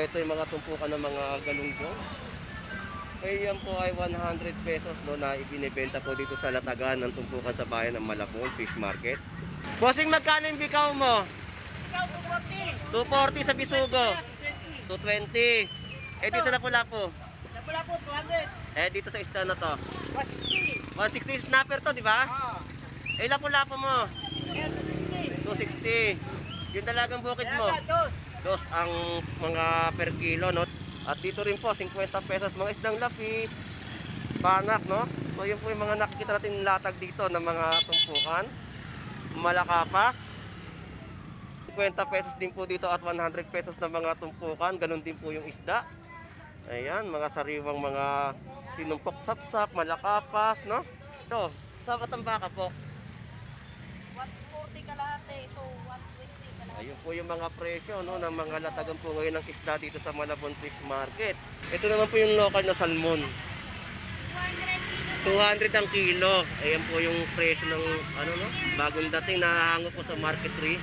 ito yung mga tumpukan ng mga galunggong. Eh, yan po ay 100 pesos no, na ibinibenta po dito sa latagan ng tumpukan sa bayan ng Malabon Fish Market. Bossing, magkano yung bikaw mo? 240 sa bisugo. 220. Eh, dito sa Lapu-Lapu. Lapu-Lapu, 200. Eh, dito sa isda na to. 160. 160 snapper to, di ba? Eh, Lapu-Lapu mo. 260. 260. Yung dalagang bukid mo. Dos ang mga per kilo, no? At dito rin po, 50 pesos mga isdang lapis, banak, no? So yun po yung mga nakikita natin latag dito ng mga tumpukan. Malakapas. 50 pesos din po dito at 100 pesos na mga tumpukan. Ganun din po yung isda. Ayan, mga sariwang mga tinumpok sapsap, malakapas, no? So, sa Matambaka po. 140 kalahati, ito 120 kalahati. Ayun po yung mga presyo, no, ng mga latagan po ngayon ng isda dito sa Malabon Fish Market. Ito naman po yung local na salmon. 200 ang kilo. Ayan po yung presyo ng ano, no, bagong dating nahango po sa market rate.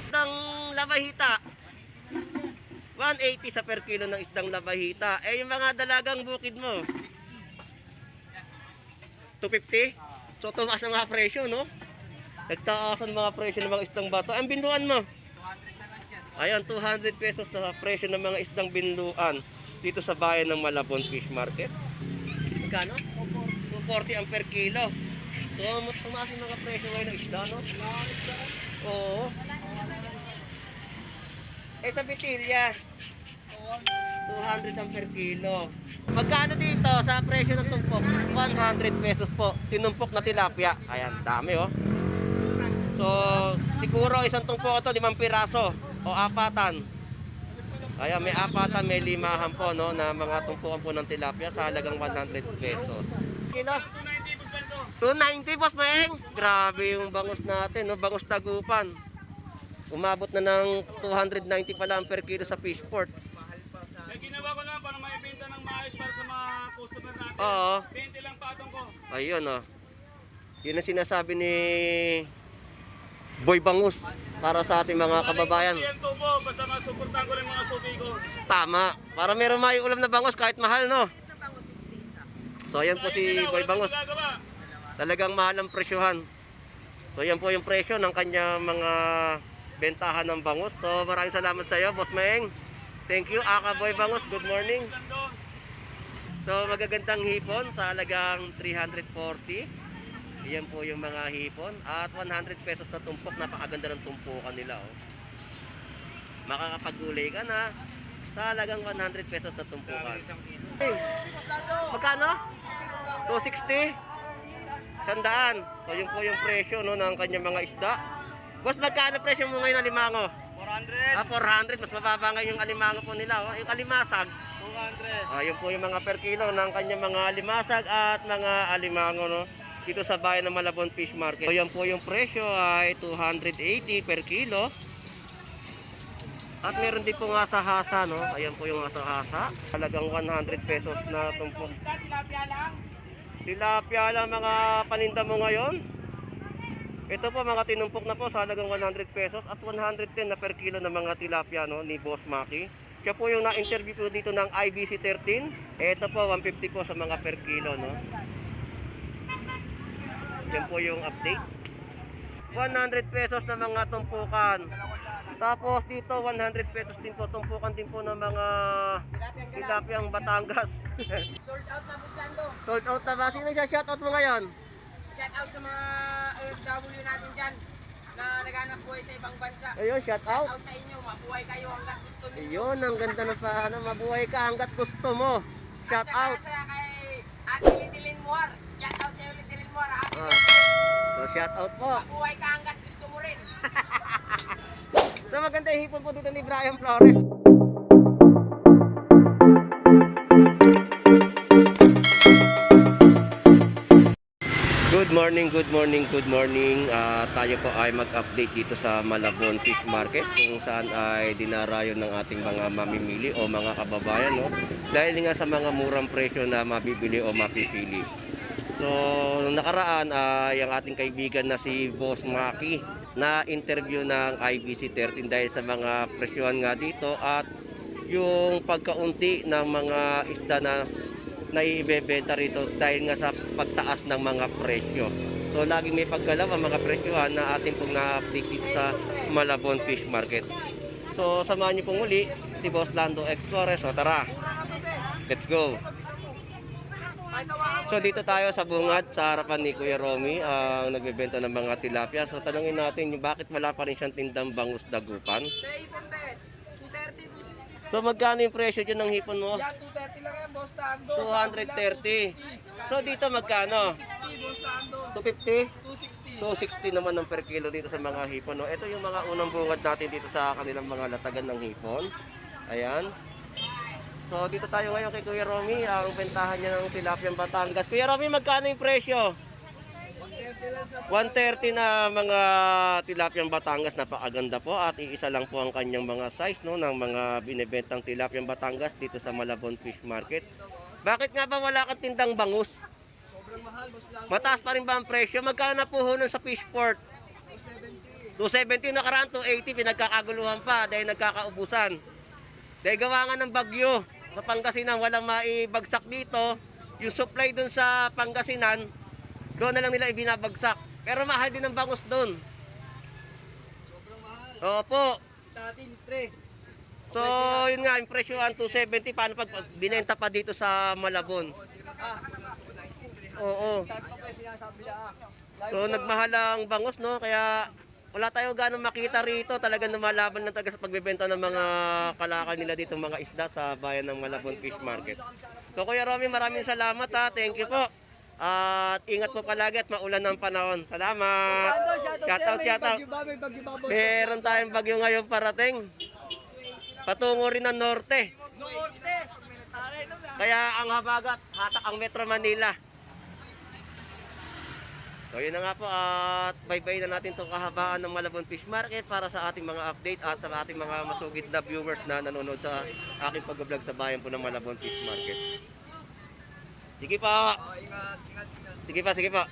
Isdang labahita. 180 sa per kilo ng isdang labahita. Eh yung mga dalagang bukid mo. 250. So tumaas ang mga presyo, no? Nagtaasan mga presyo ng mga isdang bato. Ang binluan mo? 200 na lang dyan. Ayan, 200 pesos na presyo ng mga isdang binluan dito sa bayan ng Malabon Fish Market. Magkano? 240 ang per kilo. So, tumaas ang mga presyo ngayon ng isda, no? Oo. Ito bitilya. 200 ang per kilo. Magkano dito sa presyo ng tumpok? 100 pesos po. Tinumpok na tilapia. Ayan, dami oh. So, siguro isang tumpok ito, 5 piraso o apatan. Kaya may apatan, may limahan po, no, na mga tumpukan po ng tilapia sa halagang 100 pesos. Kilo? 290, boss Meng. Grabe yung bangus natin, no, bangus tagupan. Umabot na ng 290 pala per kilo sa Fishport. Eh, ginawa ko lang para maibenta ng maayos para sa mga customer natin. Oo. 20 lang patong ko. Ayun, oh. Yun ang sinasabi ni Boy Bangus para sa ating mga kababayan. Yan tubo, basta masuportahan ko rin mga suki ko. Tama. Para meron may ulam na bangus kahit mahal, no? So, ayan po si Boy Bangus. Talagang mahal ang presyohan. So, yan po yung presyo ng kanya mga bentahan ng bangus. So, maraming salamat sa iyo, Boss Meng. Thank you, Aka Boy Bangus. Good morning. So, magagandang hipon sa halagang 340. Yan po yung mga hipon. At 100 pesos na tumpok. Napakaganda ng tumpukan nila, oh. Makakapagulay ka na sa halagang 100 pesos na tumpukan. Hey, magkano? 260? 100. So, yun po yung presyo, no, ng kanyang mga isda. Boss, magkano presyo mo ngayon alimango? 400. 400. Mas mababa ngayon yung alimango po nila, oh. Yung alimasag. 200. Yun po yung mga per kilo ng kanyang mga alimasag at mga alimango, no, dito sa bayan ng Malabon Fish Market. So yan po yung presyo ay 280 per kilo. At meron din po nga sa hasa, no. Ayan po yung sa hasa. Talagang 100 pesos na tumpok. Tilapia lang mga paninda mo ngayon. Ito po mga tinumpok na po sa halagang 100 pesos at 110 na per kilo ng mga tilapia, no, ni Boss Maki. Siya po yung na-interview po dito ng IBC 13. Ito po 150 po sa mga per kilo, no. Yan po yung update. 100 pesos na mga tumpukan. Tapos dito 100 pesos din po tumpukan din po ng mga tilapiyang Batangas. Sold out na, Boss Lando. Sold out na ba? Sino siya shoutout mo ngayon? Shout out sa mga OFW natin dyan na naghanap buhay sa ibang bansa. Ayun, shout Shout out. out sa inyo, mabuhay kayo hanggat gusto ninyo. Ayun, ang ganda na pa, ano, mabuhay ka hanggat gusto mo. Shout At saka out. sa kay Ate Lidilin Muar. Shout out sa iyo, Lidilin Muar. Happy Ah. birthday. So shout out po. Mabuhay ka hanggat gusto mo rin. So maganda yung hipon po dito ni Brian Flores. Good morning, good morning, good morning. Tayo po ay mag-update dito sa Malabon Fish Market kung saan ay dinarayo ng ating mga mamimili o mga kababayan, no? Dahil nga sa mga murang presyo na mabibili o mapipili. So, nung nakaraan ay ang ating kaibigan na si Boss Maki na interview ng IBC 13 dahil sa mga presyohan nga dito at yung pagkaunti ng mga isda na naiibebenta rito dahil nga sa pagtaas ng mga presyo. So laging may paggalaw ang mga presyohan na ating pong na-update dito sa Malabon Fish Market. So samahan niyo pong muli si Boss Lando Explores. So tara, let's go! So dito tayo sa bungad sa harapan ni Kuya Romy ang nagbebenta ng mga tilapia. So tanungin natin yung bakit wala pa rin siyang tindang bangus dagupan. So magkano yung presyo dyan ng hipon mo? Yan, 230 lang yan, Boss Tando. 230. So dito magkano? 260, Boss Tando. 250? 260. 260 naman ng per kilo dito sa mga hipon. No? Ito yung mga unang bungad natin dito sa kanilang mga latagan ng hipon. Ayan. So dito tayo ngayon kay Kuya Romy, ang bentahan niya ng Tilapiang Batangas. Kuya Romy, magkano yung presyo? 130 na mga Tilapiang Batangas, napakaganda po at iisa lang po ang kanyang mga size no ng mga binebentang Tilapiang Batangas dito sa Malabon Fish Market. Bakit nga ba wala kang tindang bangus? Sobrang mahal, Boss Lando. Mataas pa rin ba ang presyo? Magkano na po nun sa Fishport? 270 nakaraan, 280 pinagkakaguluhan pa dahil nagkakaubusan. Dahil gawa nga ng bagyo sa Pangasinan, walang maibagsak dito. Yung supply dun sa Pangasinan, doon na lang nila ibinabagsak. Pero mahal din ang bangus doon. Sobrang mahal. Opo. Datin, pre. So, yun nga, yung presyo ang 270. Paano pag binenta pa dito sa Malabon? Oo. So, nagmahal ang bangus, no? Kaya wala tayo ganong makita rito. Talagang lumalaban lang talaga sa pagbebenta ng mga kalakal nila dito, mga isda sa bayan ng Malabon Fish Market. So, Kuya Romy, maraming salamat ha. Thank you po. At ingat po palagi at maulan ng panahon. Salamat. Shoutout. Meron tayong bagyo ngayon parating. Patungo rin ng norte. Kaya ang habagat, hatak ang Metro Manila. So yun na nga po at bye-bye na natin itong kahabaan ng Malabon Fish Market para sa ating mga update at sa ating mga masugid na viewers na nanonood sa aking pag-vlog sa bayan po ng Malabon Fish Market. Sige pa. Sige pa.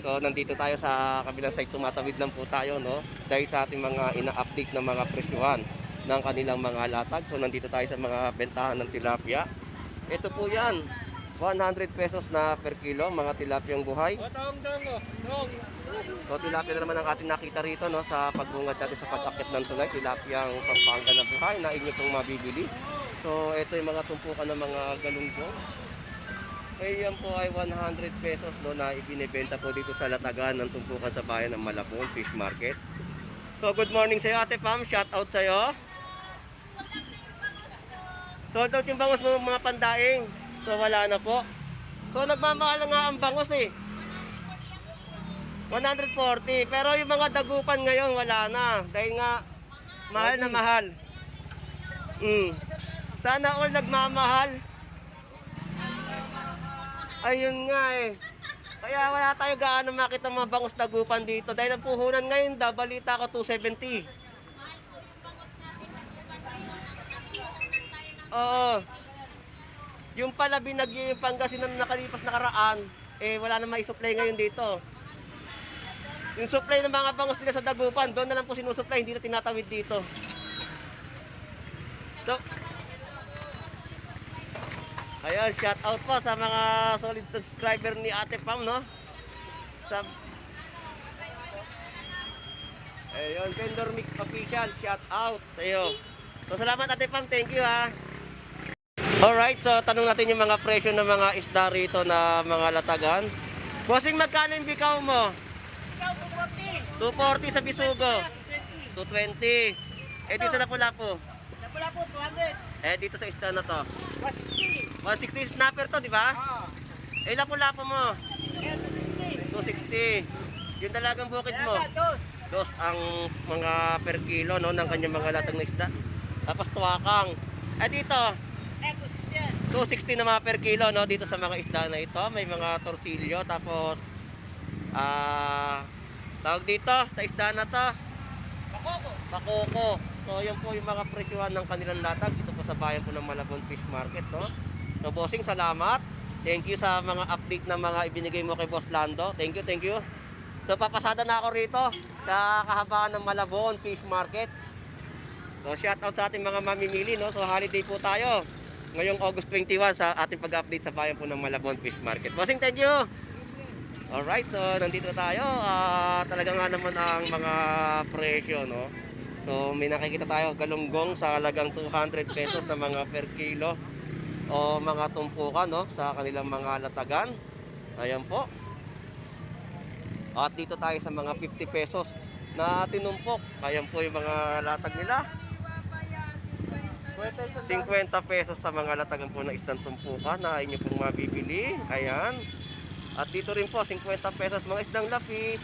So nandito tayo sa kabilang side, tumatawid lang po tayo no dahil sa ating mga ina-update na mga presyuhan ng kanilang mga latag. So nandito tayo sa mga bentahan ng tilapia. Ito po yan. 100 pesos na per kilo, mga tilapiyang buhay. So tilapia na naman ang ating nakita rito no, sa pagbungad natin sa pag-akit ng tulay. Tilapiyang Pampanga na buhay na inyo pong mabibili. So ito yung mga tumpukan ng mga galunggong. Eh yan po ay 100 pesos no, na ibinibenta po dito sa latagan ng tumpukan sa bayan ng Malabon Fish Market. So good morning sa iyo Ate Pam, shout out sa iyo. Sold out yung bangus mo mga pandaing. So wala na po. So nagmamahal nga ang bangus eh. 140. Pero yung mga dagupan ngayon wala na. Dahil nga mahal na mahal. Sana all nagmamahal. Ayun nga eh. Kaya wala tayo gaano makita mga bangus dagupan dito. Dahil ang puhunan ngayon daw, balita ko 270. Oo. Yung pala binagyo yung Pangasinan na nakalipas nakaraan, eh wala na mai-supply ngayon dito. Yung supply ng mga bangus nila sa dagupan, doon na lang po sinusupply, hindi na tinatawid dito. So, ayun, shout out po sa mga solid subscriber ni Ate Pam, no? Ayun, Vendor Mix Official, shout out sa iyo. So, salamat Ate Pam, thank you ha. Alright, so tanong natin yung mga presyo ng mga isda rito na mga latagan. Bossing, magkano yung bikaw mo? 240 sa bisugo. 220. Eh dito sa Lapu-Lapu. Lapu-Lapu, 200. Eh dito sa isda na to. 160. 160 snapper to, di ba? Eh Lapu-Lapu mo. 260. 260. Yung dalagang bukid mo. Dos ang mga per kilo no ng kanyang mga latag na isda. Tapos tuwakang. Eh dito 260 na mga per kilo no dito sa mga isda na ito. May mga torsilyo tapos tawag dito sa isda na to pakoko. So yan po yung mga presyuhan ng kanilang latag dito po sa bayan po ng Malabon Fish Market no. So bossing, salamat. Thank you sa mga update na mga ibinigay mo kay Boss Lando. Thank you. So papasada na ako rito sa kahabaan ng Malabon Fish Market. So shout out sa ating mga mamimili, no? So holiday po tayo. Ngayong August 21 sa ating pag-update sa bayan po ng Malabon Fish Market. Bossing, thank you! Alright, so nandito tayo. Talaga nga naman ang mga presyo, no? So may nakikita tayo galunggong sa halagang 200 pesos na mga per kilo o mga tumpukan, no? Sa kanilang mga latagan. Ayan po. At dito tayo sa mga 50 pesos na tinumpok. Ayan po yung mga latag nila. 50 pesos sa mga latagan po na isang tumpukan na inyo pong mabibili. Ayan. At dito rin po, 50 pesos mga isdang lapis,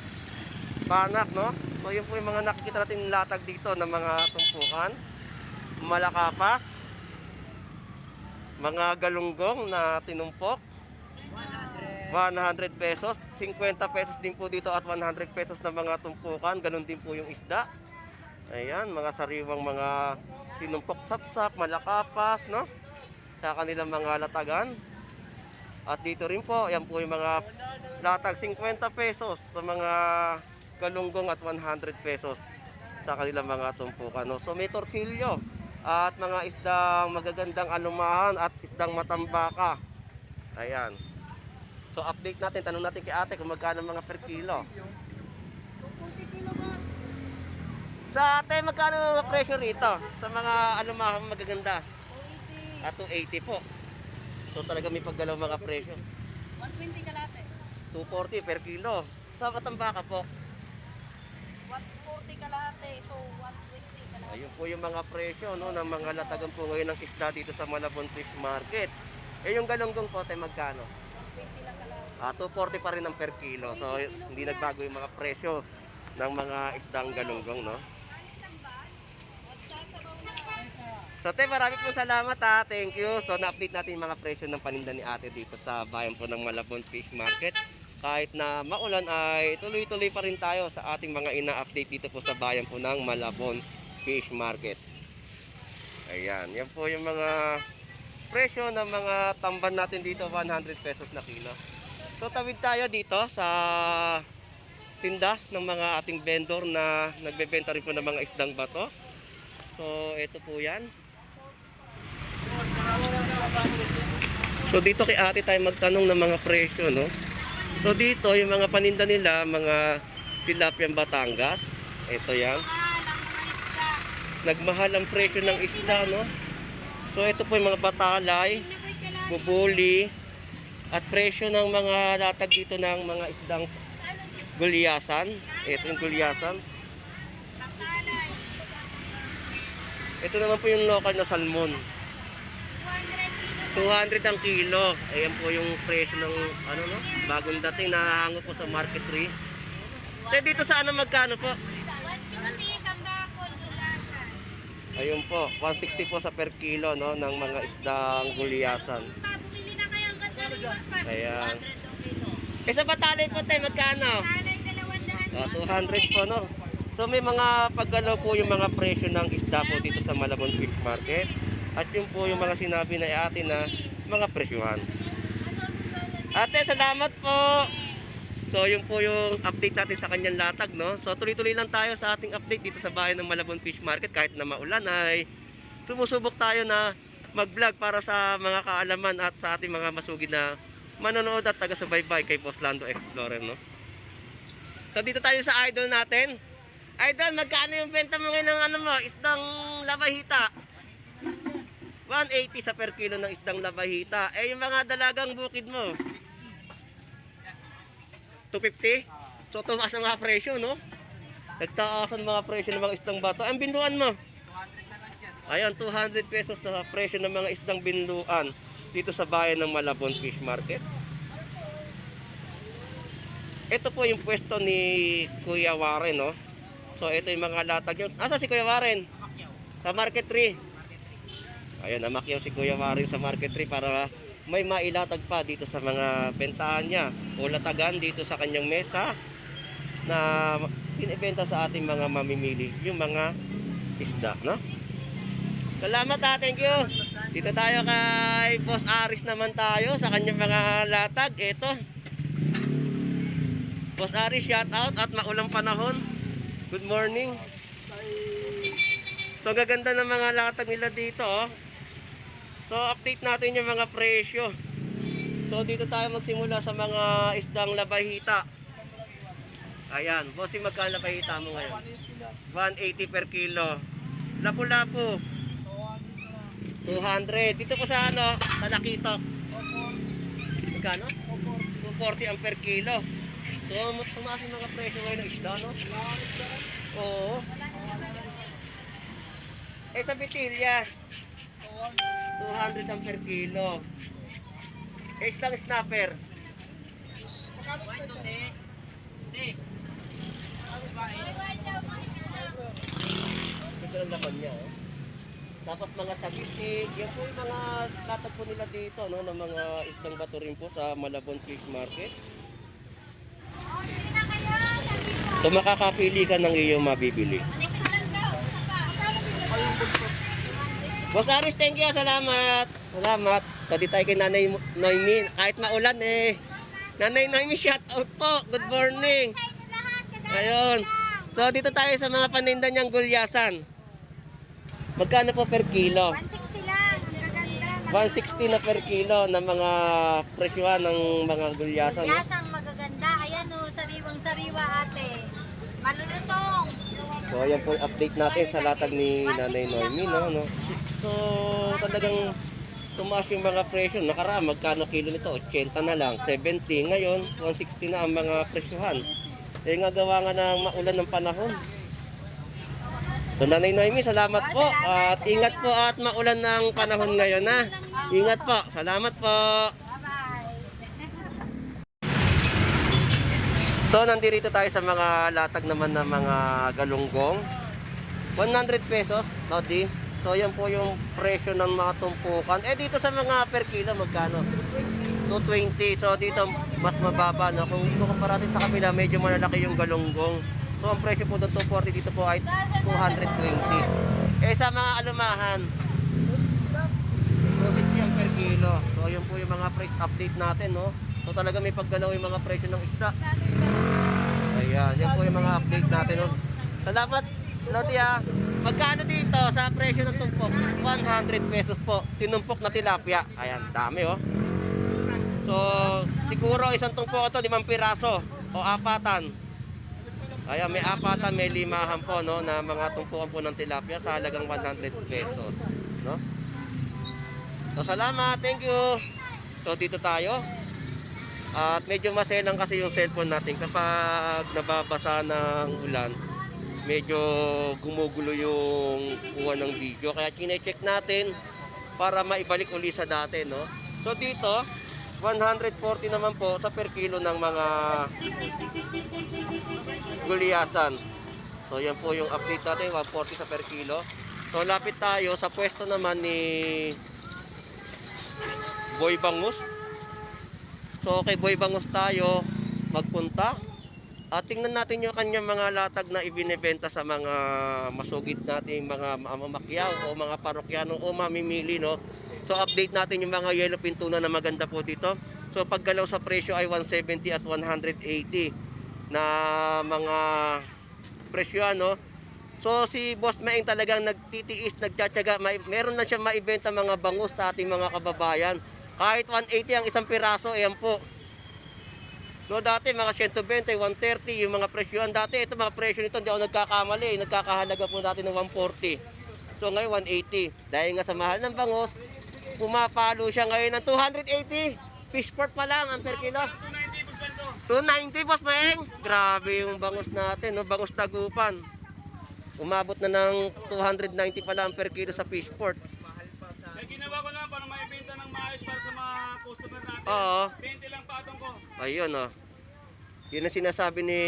banak, no? So yun po yung mga nakikita natin latag dito ng mga tumpukan, malakapas, mga galunggong na tinumpok, 100 pesos, 50 pesos din po dito at 100 pesos na mga tumpukan, ganun din po yung isda. Ayan, mga sariwang mga tinumpok sapsap, malakapas, no? Sa kanilang mga latagan. At dito rin po, yan po yung mga latag 50 pesos sa mga galunggong at 100 pesos sa kanilang mga tumpukan. No? So may tortilyo at mga isdang magagandang alumahan at isdang matambaka. Ayan. So update natin, tanong natin kay ate kung magkano mga per kilo. 40 kilo, boss. Sa ate, magkano mga presyo rito sa mga alumahan magaganda? 280. At 280 po. So talaga may paggalaw mga presyo. 120 kalate. 240 per kilo. Sa matambaka po. 140 kalate. Ito, 120 kalate. Ayun po yung mga presyo, no, ng mga latagan po ngayon ng isda dito sa Malabon Fish Market. Eh yung galunggong po, tayo magkano? 120 lang kalate. 240 pa rin ang per kilo. So hindi nagbago yung mga presyo ng mga isdang galunggong, no? Magsasabaw na. So te, marami po salamat ha. Thank you. So na-update natin yung mga presyo ng paninda ni ate dito sa bayan po ng Malabon Fish Market. Kahit na maulan ay tuloy-tuloy pa rin tayo sa ating mga ina-update dito po sa bayan po ng Malabon Fish Market. Ayan, yan po yung mga presyo ng mga tamban natin dito, 100 pesos na kilo. So tawid tayo dito sa tinda ng mga ating vendor na nagbebenta rin po ng mga isdang bato. So ito po yan. So dito kay ate tayo magtanong ng mga presyo, no? So dito yung mga paninda nila, mga tilapia Batangas. Ito yan. Nagmahal ang presyo ng isda, no? So ito po yung mga batalay, bubuli, at presyo ng mga latag dito ng mga isdang gulyasan. Ito yung gulyasan. Ito naman po yung local na salmon. 200 ang kilo. Ayan po yung presyo ng ano, no? Bagong dating na hango po sa market 3. So dito sa ano magkano po? 160 kambakol gulasan. Ayun po, 160 po sa per kilo, no, ng mga isdang gulyasan. Bumili na kayo hanggang sa reward farm. Ayan. 200 ang kilo. Eh sa batalay po tayo magkano? Alay 200. 200 po, no? So may mga paggalaw po yung mga presyo ng isda po dito sa Malabon Fish Market. At yun po yung mga sinabi na ate na mga presyuhan. Ate, salamat po! So yun po yung update natin sa kanyang latag, no? So tuloy-tuloy lang tayo sa ating update dito sa bayan ng Malabon Fish Market. Kahit na maulan ay sumusubok tayo na mag-vlog para sa mga kaalaman at sa ating mga masugid na manonood at taga-subaybay kay Boss Lando Explorer, no? So dito tayo sa idol natin. Idol, magkano yung benta mo ngayon ng ano mo, isdang labahita? 180 sa per kilo ng isdang labahita. Eh yung mga dalagang bukid mo? 250? So tumaas ang mga presyo, no? Nagtaasan mga presyo ng mga isdang bato. Ang binduan mo? 200 na lang dyan. Ayan, 200 pesos na presyo ng mga isdang binduan dito sa bayan ng Malabon Fish Market. Ito po yung pwesto ni Kuya Warren, no? So ito yung mga latag yun. Asa si Kuya Warren? Sa Market 3. Ayun, namakyaw si Kuya Warren sa Market 3 para may mailatag pa dito sa mga bentahan niya o latagan dito sa kanyang mesa na binibenta sa ating mga mamimili, yung mga isda, no? Salamat ha, thank you. Dito tayo kay Boss Aris naman tayo sa kanyang mga latag. Ito. Boss Aris, shout out at maulang panahon. Good morning. So gaganda ng mga latag nila dito, oh. So update natin yung mga presyo. So dito tayo magsimula sa mga isdang labahita. Ayan, bossing, magkano labahita mo ngayon? 180 per kilo. Lapu-lapu 200. Dito po sa ano, sa Lakitok. Magkano? 240 ang per kilo. So tumaas yung mga presyo ngayon ng isda, no? Oo. Eh sa Bitilya 200 ang per kilo. Eh isdang snapper. Ito ang laman niya, oh. Tapos mga sagisig, yan po yung mga latag po nila dito, no, ng mga isdang bato rin po sa Malabon Fish Market. So makakapili ka ng iyong mabibili. Boss Aris, thank you, salamat. Salamat. So di tayo kay Nanay Noemi, kahit maulan eh. Nanay Noemi, shout out po. Good morning. Ayun. So dito tayo sa mga paninda niyang gulyasan. Magkano po per kilo? 160 lang. Ang gaganda. 160 na per kilo ng mga presyuhan ng mga gulyasan. No? Yasang magaganda. Ayan o, sariwang-sariwa ate. Malulutong. So ayan po yung update natin sa latag ni Nanay Noemi. No? So talagang tumaas yung mga presyo. Nakaraan, magkano kilo nito? 80 na lang, 70. Ngayon, 160 na ang mga presyuhan. Eh nga gawa nga ng maulan ng panahon. So Nanay Noemi, salamat po. At ingat po at maulan ng panahon ngayon, ha. Ingat po. Salamat po. So nandito tayo sa mga latag naman ng mga galunggong. 100 pesos, Lodi. So yan po yung presyo ng mga tumpukan. Eh dito sa mga per kilo magkano? 220. So dito mas mababa, no. Kung ikukumpara natin sa kabila, medyo malalaki yung galunggong. So ang presyo po doon 240, dito po ay 220. Eh sa mga alumahan, 260 ang per kilo. So yun po yung mga price update natin, no. So talaga may paggalaw yung mga presyo ng isda. Ayan, yan po yung mga update natin, no. Salamat, Lotia. Magkano dito sa presyo ng tumpok? 100 pesos po. Tinumpok na tilapia. Ayan, dami, oh. So siguro isang tumpok ito 5 piraso o apatan. Ayan, may apatan, may limahan po, no, na mga tumpukan po ng tilapia sa halagang 100 pesos, no? So salamat, thank you. So dito tayo. At medyo maselang kasi yung cellphone natin kapag nababasa ng ulan. Medyo gumugulo yung kuha ng video. Kaya kine-check natin para maibalik uli sa dati, no? So dito, 140 naman po sa per kilo ng mga gulyasan. So yan po yung update natin, 140 sa per kilo. So lapit tayo sa pwesto naman ni Boy Bangus. So kay Boy Bangus tayo magpunta. At tingnan natin yung kanyang mga latag na ibinebenta sa mga masugid nating mga mamakyaw o mga parokyano o mamimili, no. So update natin yung mga yellowfin tuna na maganda po dito. So paggalaw sa presyo ay 170 at 180 na mga presyo, no. So si Boss Maeng talagang nagtitiis, nagtsatsaga, meron na siya maibenta mga bangus sa ating mga kababayan. Kahit 180 ang isang piraso, ayan po. No, dati mga 120, 130 yung mga presyohan dati. Ito mga presyo nito, hindi ako nagkakamali. Nagkakahalaga po dati ng 140. So ngayon 180. Dahil nga sa mahal ng bangus, pumapalo siya ngayon ng 280. Fishport pa lang ang per kilo. 290, Boss Maeng. Grabe yung bangus natin, no? Bangus tagupan. Umabot na ng 290 pa lang per kilo sa Fishport. Eh, ginawa ko lang para maibenta ng maayos para sa mga customer natin. Oo. 20 lang patong ko. Ayun, oh. Yun ang sinasabi ni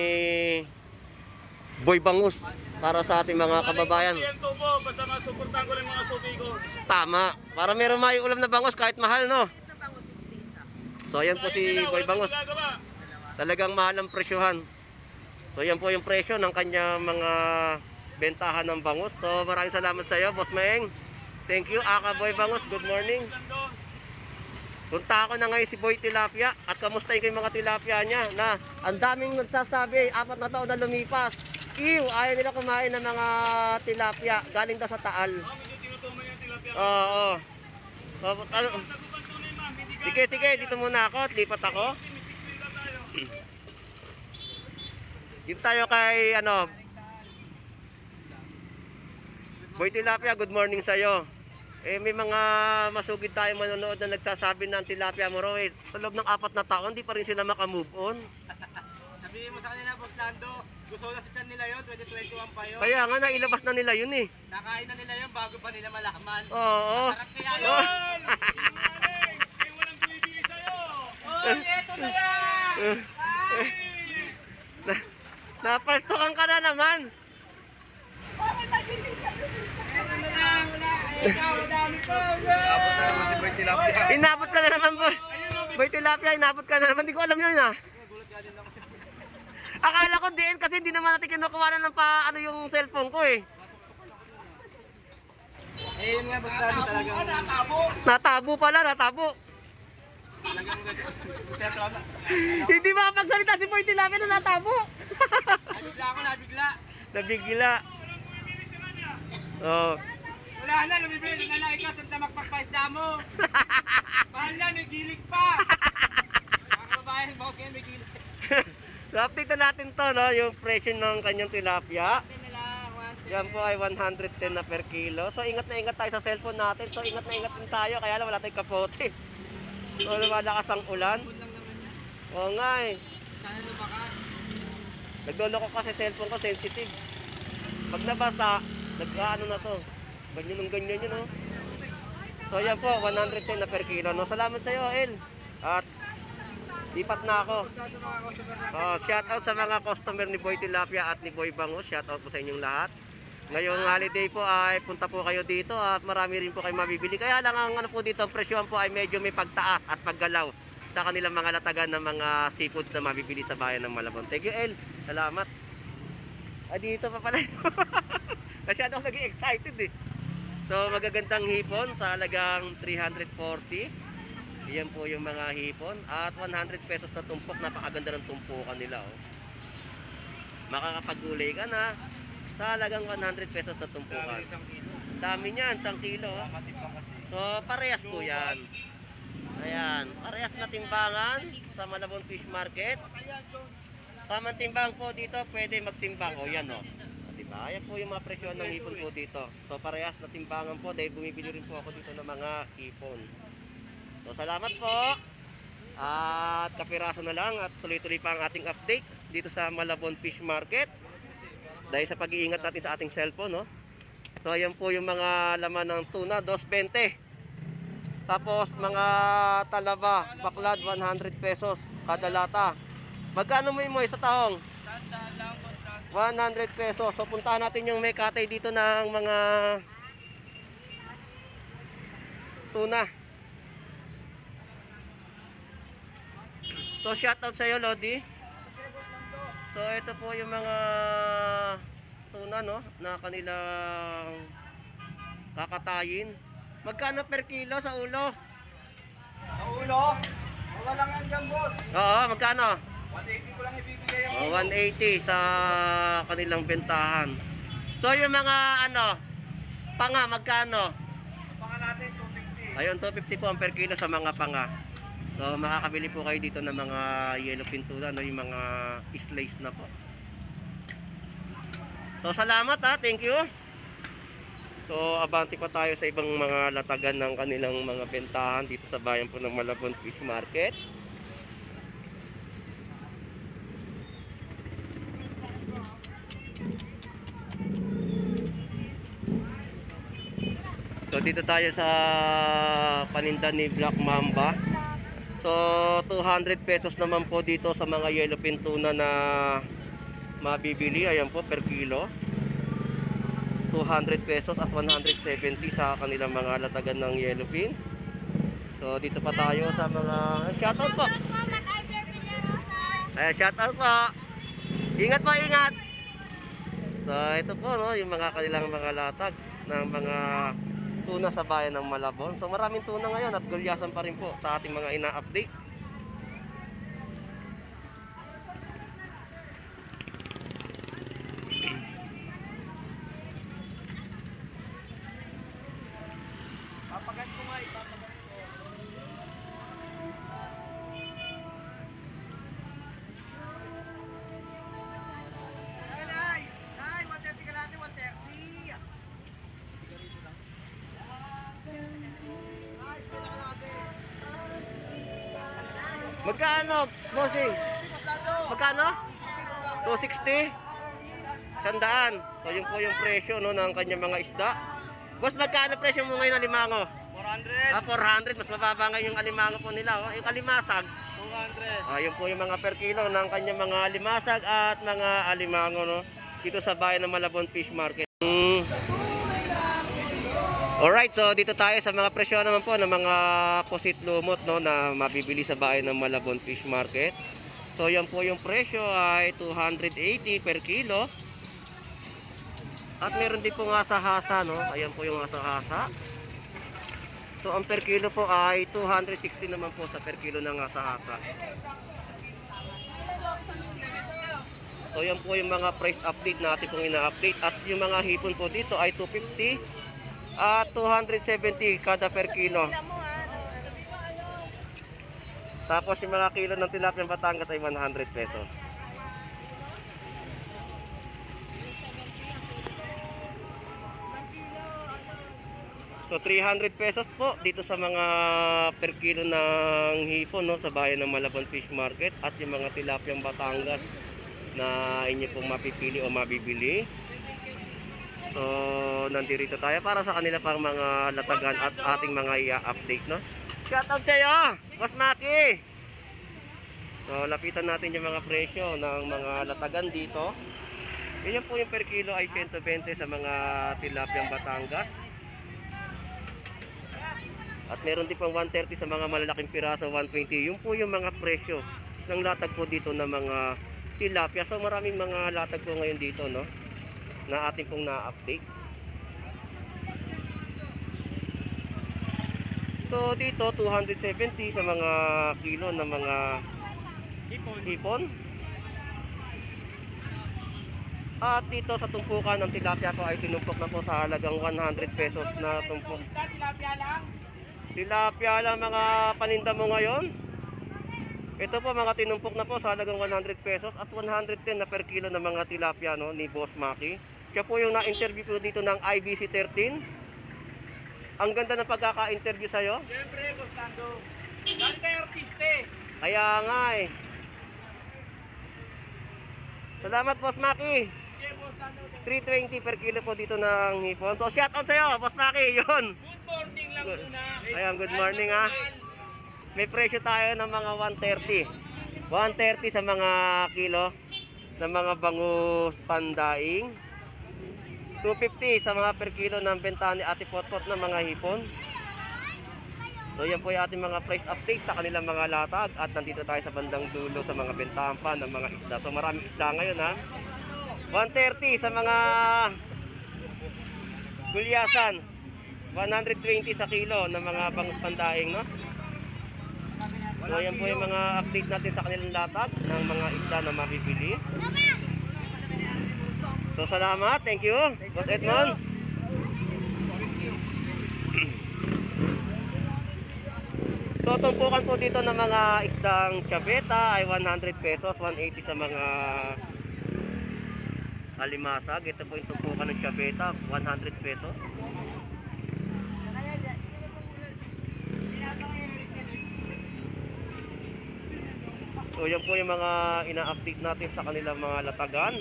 Boy Bangus para sa ating mga kababayan. Yan to po, basta masuportahan ko lang mga suki ko. Tama. Para meron may ulam na bangus kahit mahal, no? So, ayan po si Boy Bangus. Talagang mahal ang presyohan. So, yan po yung presyo ng kanya mga bentahan ng bangus. So, maraming salamat sa iyo, Boss Maeng. Thank you, Aka Boy Bangus. Good morning. Punta ako na ngayon si Boy Tilapia at kamustahin ko yung mga tilapia niya na ang daming nagsasabi, 4 na taon na lumipas. Ew, ayaw nila kumain ng mga tilapia. Galing daw sa Taal. Medyo tinutuman yung tilapia. Oo. Ano? Tagupan tunay ma'am, hindi ka. Sige, sige, dito muna ako at lipat ako. Dito tayo kay Boy Tilapia, good morning sa'yo. May mga masugid tayo manonood na nagsasabi ng tilapia mo raw sa loob ng 4 na taon, di pa rin sila makamove on. Sabihin mo sa kanila, Boss Lando, gusto na sa tiyan nila yun, 2021 pa yun. Kaya nga, nailabas na nila yun eh. Nakain na nila yun bago pa nila malaman. Oo. Sarap kaya Oh. yun. Sinungaling! May walang bumibili sa'yo! Oy, eto na yan! Napaltukan ka na naman. Eto na lang, wala. Ikaw, madami pa. Inabot ka na naman, boy. Boy Tilapia, inabot ka na naman. Hindi ko alam yun ah. Akala ko din kasi hindi naman natin kinukuha na ng yung cellphone ko eh. Eh, yun nga, Boss Lando talagang... Natabo pala, natabo. Hindi makapagsalita si Boy Tilapia na natabo. Nabigla ako, nabigla. Nabigla. Oh. Wala na, lumibili na lang ikaw sa magpagpaisda mo. Mahal na, may gilig pa. Mga kababayan, boss ngayon may gilig. So update na natin to, no, yung presyo ng kanyang tilapia. Yan po ay 110 na per kilo. So ingat na ingat tayo sa cellphone natin. So ingat na ingat din tayo, kaya lang wala tayong kapote. So lumalakas ang ulan. Oo nga eh. Sana lumaka. Nagloloko kasi cellphone ko, sensitive. Pag nabasa, nagkaano na to. Ganyan ng ganyan yun, no? So yan po, 110 na per kilo. No? Salamat sa iyo, El. At lipat na ako. Shout out sa mga customer ni Boy Tilapia at ni Boy Bango. Shout out po sa inyong lahat. Ngayong holiday po ay punta po kayo dito at marami rin po kayo mabibili. Kaya lang ang po dito, ang presyohan po ay medyo may pagtaas at paggalaw sa kanilang mga latagan ng mga seafood na mabibili sa bayan ng Malabon. Thank you, El. Salamat. Dito pa pala. Masyado ako naging excited eh. So magagandang hipon sa halagang 340. Iyan po yung mga hipon. At 100 pesos na tumpok. Napakaganda ng tumpukan nila. Oh. Makakapagulay ka na sa halagang 100 pesos na tumpukan. Dami niyan, 1 kilo. So parehas po yan. Ayan, parehas na timbangan sa Malabon Fish Market. Tamang timbang po dito, pwede magtimbang. O yan o. Diba? Ayan po yung mga presyo ng hipon po dito. So parehas na timbangan po dahil bumibili rin po ako dito ng mga hipon. So salamat po. At kapiraso na lang at tuloy-tuloy pa ang ating update dito sa Malabon Fish Market. Dahil sa pag-iingat natin sa ating cellphone, no? So ayan po yung mga laman ng tuna, 2.20. Tapos mga talaba, baklad, 100 pesos kada lata. Magkano mo yung sa tahong? 100 pesos. So puntahan natin yung may katay dito ng mga tuna. So shout out sa iyo, Lodi. So ito po yung mga tuna, no, na kanilang kakatayin. Magkano per kilo sa ulo? Sa ulo? Wala lang yan dyan, boss. Oo, magkano? 180 ko lang ibibigay ang 180 sa kanilang bentahan. So yung mga panga, magkano? panga natin, 250. Ayun, 250 po ang per kilo sa mga panga. So makakabili po kayo dito ng mga yellowfin tuna, no, yung mga slice na po. So salamat ha, thank you. So abante pa tayo sa ibang mga latagan ng kanilang mga bentahan dito sa bayan po ng Malabon Fish Market. So dito tayo sa paninda ni Black Mamba. So 200 pesos naman po dito sa mga yellowfin tuna na mabibili. Ayan po per kilo. 200 pesos at 170 sa kanilang mga latagan ng yellowfin. So dito pa tayo sa mga shoutout po. Shoutout po. Ingat po, ingat. So ito po, no, yung mga kanilang mga latag ng mga tuna sa bayan ng Malabon. So maraming tuna ngayon at gulyasan pa rin po sa ating mga ina-update. Magkano, bossing? Magkano? 260? 100. So yun po yung presyo no, ng kanyang mga isda. Boss, magkano presyo mo ngayon alimango? 400. 400. Mas mababa ngayon yung alimango po nila. Oh. Yung alimasag. 200. Yun po yung mga per kilo ng kanyang mga alimasag at mga alimango no, dito sa bayan ng Malabon Fish Market. Alright, so dito tayo sa mga presyo naman po ng mga pusit lumot no, na mabibili sa bayan ng Malabon Fish Market. So yan po yung presyo ay 280 per kilo. At meron din po nga sa hasa no, ayan po yung sa hasa. So ang per kilo po ay 260 naman po sa per kilo ng sa hasa. So yan po yung mga price update natin pong ina-update. At yung mga hipon po dito ay 250 at 270 kada per kilo. Tapos yung mga kilo ng tilapia Batangas ay 100 pesos. So 300 pesos po dito sa mga per kilo ng hipon no, sa bayan ng Malabon Fish Market. At yung mga tilapia Batangas na inyo pong mapipili o mabibili. So nandito tayo para sa kanila pang mga latagan at ating mga i-update no. Shoutout sa iyo, Boss Maki. So lapitan natin yung mga presyo ng mga latagan dito. Yun po yung per kilo ay 120 sa mga tilapia Batangas. At meron din pang 130 sa mga malalaking piraso, 120. Yung po yung mga presyo ng latag po dito ng mga tilapia. So maraming mga latag po ngayon dito no, na ating pong na-update. So dito 270 sa mga kilo ng mga hipon. At dito sa tumpukan ng tilapia ko ay tinumpok na po sa halagang 100 pesos na tumpok. Tilapia lang mga paninda mo ngayon. Ito po mga tinumpok na po sa halagang 100 pesos at 110 na per kilo ng mga tilapia no, ni Boss Maki. Siya po yung na-interview po dito ng IBC 13. Ang ganda ng pagkaka-interview sa'yo. Siyempre, Gustando. Dahil kayo artiste. Kaya nga eh. Salamat Boss Maki. 320 per kilo po dito ng hipon. So shout out sa'yo Boss Maki. Yun. Good morning lang muna. Ayan, good morning ha. May presyo tayo ng mga 130. 130 sa mga kilo ng mga bangus pandaing. 250 sa mga per kilo ng benta ni Ate Potpot ng mga hipon. So yan po yung ating mga price update sa kanilang mga latag. At nandito tayo sa bandang dulo sa mga bentahan pa ng mga isda. So maraming isda ngayon ha. 130 sa mga gulyasan. 120 sa kilo ng mga bangus pandaing no. So yan po yung mga update natin sa kanilang latag ng mga isda na mabibili. So salamat, thank you, Boss Edmond. So tumpukan po dito ng mga isdang chaveta ay 100 pesos, 180 sa mga alimasag. Ito po yung tumpukan ng chaveta, 100 pesos. So yan po yung mga ina-update natin sa kanilang mga latagan.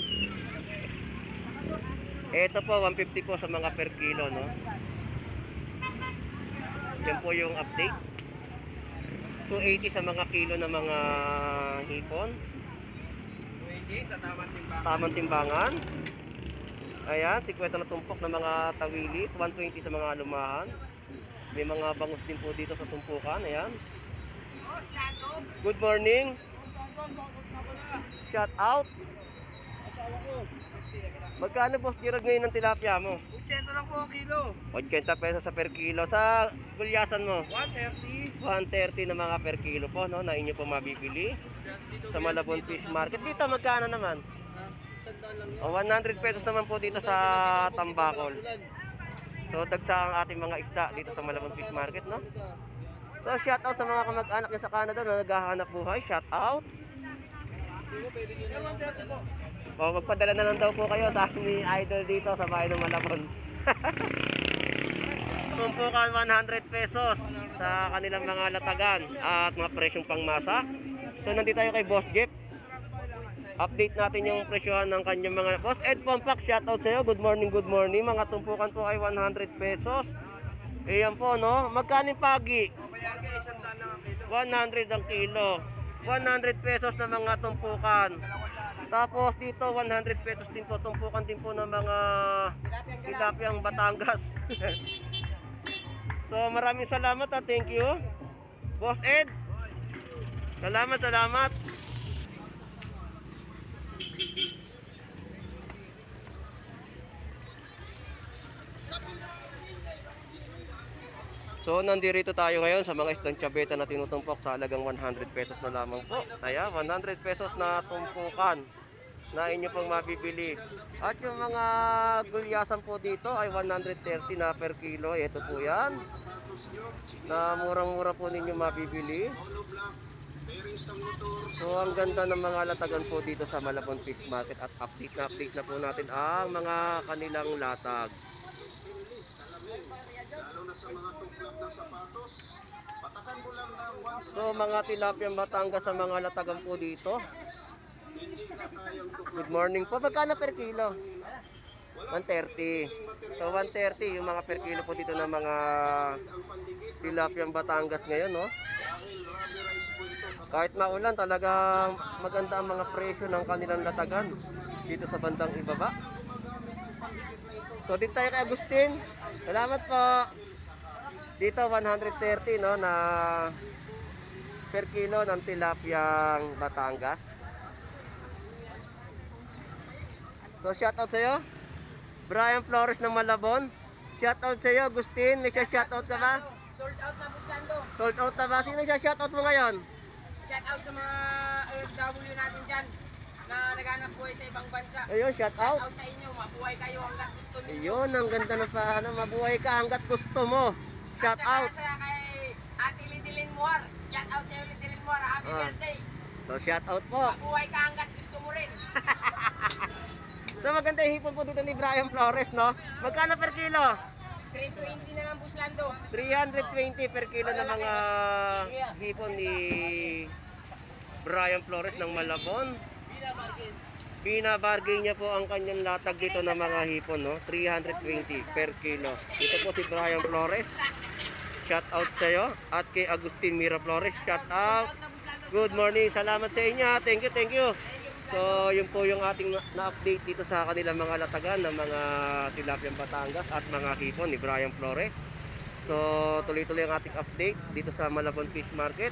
Ito po 150 po sa mga per kilo no. Yan po yung update. 280 sa mga kilo ng mga hipon. 20 sa Tamang timbangan. Ayan, 50 na tumpok ng mga tawilis, 120 sa mga alumahan. May mga bangus din po dito sa tumpukan. Ayan. Good morning. Shout out. Magkano Boss Gerald ngayon ng tilapia mo? 80 lang po ang kilo. 80 pesos sa per kilo. Sa gulyasan mo? 130. 130 na mga per kilo po no, na inyo po mabibili sa Malabon Fish Market. Dito magkano naman? O 100 pesos naman po dito sa Tambakol. So tagsa ang ating mga isda dito sa Malabon Fish Market no. So shout out sa mga kamag-anak niya sa Canada na naghahanap buhay. Shout out. O magpadala na lang daw po kayo sa akin ni Idol dito sa bayan ng Malabon. Tumpukan 100 pesos sa kanilang mga latagan at mga presyong pangmasa. So nandito tayo kay Boss Jeep. Update natin yung presyohan ng kanyang mga Boss Ed Pampak, shoutout sa'yo. Good morning, good morning. Mga tumpukan po ay 100 pesos. Ayan po, no? Magkano yung pagi? 100 ang kilo. 100 pesos na mga tumpukan. Tapos dito 100 pesos din po, tumpukan din po ng mga tilapiyang Batangas. So maraming salamat at thank you. Boss Ed. Salamat, salamat. So nandito tayo ngayon sa mga isdang tiyabeta na tinutumpok sa halagang 100 pesos na lamang po. Kaya 100 pesos na tumpukan na inyo pong mabibili. At yung mga gulyasan po dito ay 130 na per kilo. Ito po yan. Na murang-mura po ninyo mabibili. So ang ganda ng mga latagan po dito sa Malabon Fish Market. At update na po natin ang mga kanilang latag. So mga tilapiyang Batangas sa mga latagan po dito. Good morning po. Magkano per kilo? 130. So 130 yung mga per kilo po dito ng mga tilapiyang Batangas ngayon, no? Kahit maulan, talagang maganda ang mga presyo ng kanilang latagan dito sa bandang ibaba. So dito tayo kay Agustin. Salamat po. Dito 130, no, na per kilo ng tilapiyang Batangas. So shoutout sa iyo. Brian Flores ng Malabon. Shoutout sa iyo, Agustin. May shoutout ka ba? Sold out na, Buslando. Sold out na ba? Sino shoutout mo ngayon? Shout out sa mga OFW natin dyan na naghanap buhay sa ibang bansa. Ayun, shoutout. Shout out sa inyo, mabuhay kayo hanggat gusto ninyo. Ayun, ang ganda ng paano. Mabuhay ka hanggat gusto mo. Shout At saka out. sa kay Ate Lidilin Muar. Shout out sa iyo, Lidilin Muar. Happy birthday. So shout out po. Mabuhay ka hanggat gusto mo rin. So maganda yung hipon po dito ni Brian Flores, no? Magkano per kilo? 320 na lang, Buslando. 320 per kilo ng mga hipon ni Brian Flores ng Malabon. Binabargain niya po ang kanyang latag dito ng mga hipon, no? 320 per kilo. Ito po si Brian Flores. Shout out sa iyo. At kay Agustin Mira Flores, shout out. Good morning. Salamat sa inyo. Thank you, thank you. So, yun po yung ating na-update dito sa kanilang mga latagan ng mga tilapiyang Batangas at mga hipon ni Brian Flores. So, tuloy-tuloy ang ating update dito sa Malabon Fish Market.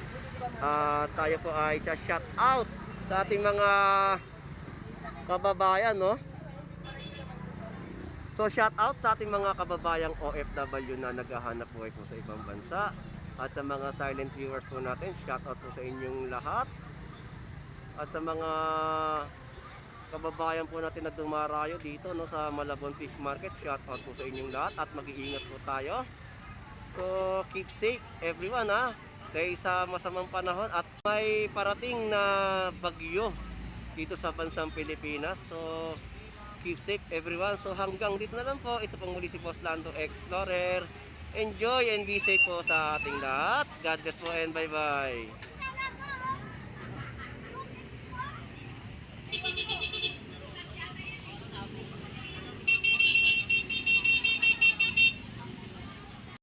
Tayo po ay shout out sa ating mga kababayan, no? So, shout out sa ating mga kababayang OFW na naghahanap buhay po sa ibang bansa. At sa mga silent viewers po natin, shout out po sa inyong lahat. At sa mga kababayan po natin na dumarayo dito, no, sa Malabon Fish Market, shout out po sa inyong lahat at mag-iingat po tayo. So keep safe everyone, ha, kaya sa masamang panahon at may parating na bagyo dito sa bansang Pilipinas. So keep safe everyone. So hanggang dito na lang po. Ito pong muli si Boss Lando Explorer. Enjoy and be safe po sa ating lahat. God bless po and bye bye.